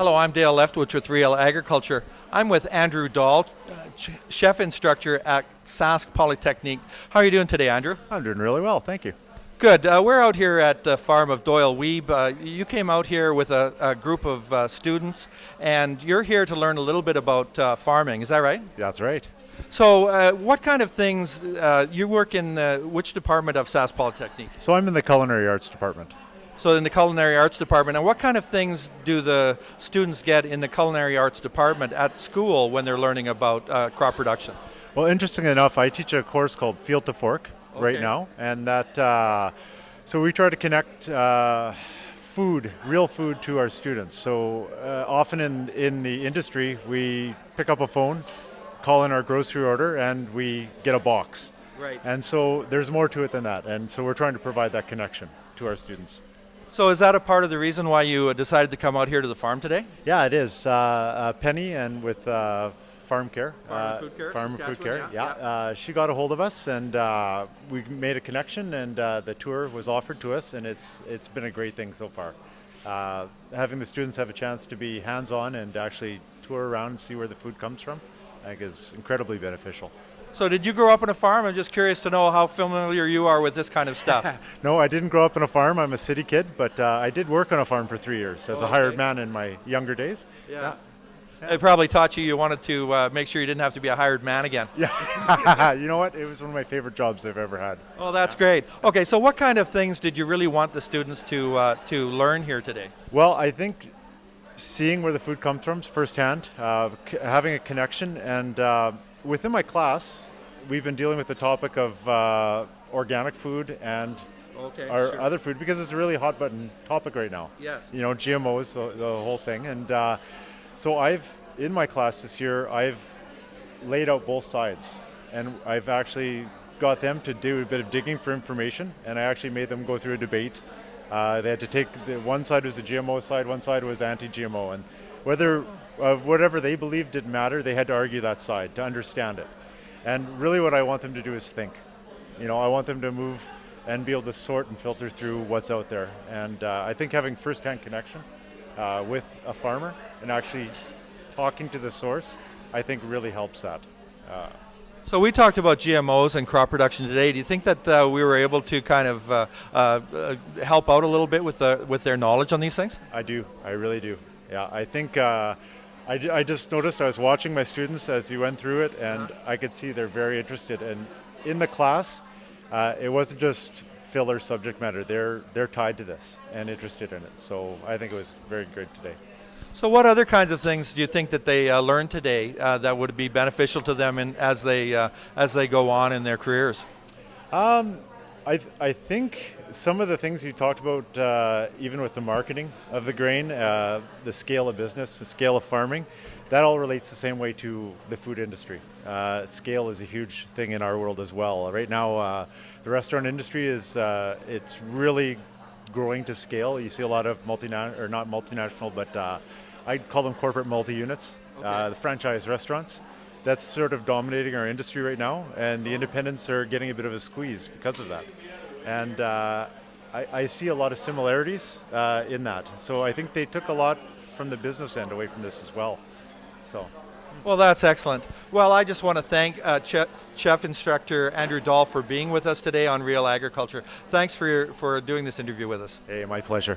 Hello, I'm Dale Leftwich with RealAgriculture. I'm with Andrew Dahl, chef instructor at Sask Polytechnique. How are you doing today, Andrew? I'm doing really well, thank you. Good. We're out here at the farm of Doyle Weeb. You came out here with a group of students, and you're here to learn a little bit about farming. Is that right? That's right. So, what kind of things you work in? Which department of Sask Polytechnique? So I'm in the culinary arts department. So in the culinary arts department, and what kind of things do the students get in the culinary arts department at school when they're learning about crop production? Well, interestingly enough, I teach a course called Field to Fork right Okay. now, and that so we try to connect food, real food, to our students. So often in the industry, we pick up a phone, call in our grocery order, and we get a box. Right. And so there's more to it than that, and so we're trying to provide that connection to our students. So is that a part of the reason why you decided to come out here to the farm today? Yeah, it is. Penny and with Farm Care. Farm and Food Care, Farm and Food Care, Saskatchewan, yeah. She got a hold of us and we made a connection, and the tour was offered to us, and it's been a great thing so far. Having the students have a chance to be hands-on and actually tour around and see where the food comes from, I think is incredibly beneficial. So did you grow up on a farm? I'm just curious to know how familiar you are with this kind of stuff. No, I didn't grow up on a farm. I'm a city kid, but I did work on a farm for 3 years as a hired man in my younger days. Yeah. It probably taught you wanted to make sure you didn't have to be a hired man again. Yeah, you know what? It was one of my favorite jobs I've ever had. Oh, that's great. Okay, so what kind of things did you really want the students to learn here today? Well, I think seeing where the food comes from firsthand, having a connection, and within my class, we've been dealing with the topic of organic food and our other food, because it's a really hot button topic right now. Yes. You know, GMOs, the whole thing. And so in my class this year, I've laid out both sides, and I've actually got them to do a bit of digging for information, and I actually made them go through a debate. They had to take, one side was the GMO side, one side was anti-GMO, and whatever they believed didn't matter, they had to argue that side to understand it. And really what I want them to do is think. You know, I want them to move and be able to sort and filter through what's out there. And I think having first-hand connection with a farmer and actually talking to the source, I think really helps that. So we talked about GMOs and crop production today. Do you think that we were able to kind of help out a little bit with their knowledge on these things? I do. I really do. Yeah, I think I just noticed I was watching my students as you went through it, and I could see they're very interested. And in the class, it wasn't just filler subject matter. They're tied to this and interested in it. So I think it was very great today. So what other kinds of things do you think that they learned today that would be beneficial to them as they go on in their careers? I think some of the things you talked about, even with the marketing of the grain, the scale of business, the scale of farming, that all relates the same way to the food industry. Scale is a huge thing in our world as well. Right now, the restaurant industry it's really growing to scale. You see a lot of not multinational, but I'd call them corporate multi-units, the franchise restaurants. That's sort of dominating our industry right now, and the independents are getting a bit of a squeeze because of that. And I see a lot of similarities in that. So I think they took a lot from the business end away from this as well. So. Well, that's excellent. Well, I just want to thank Chef Instructor Andrew Dahl for being with us today on RealAgriculture. Thanks for doing this interview with us. Hey, my pleasure.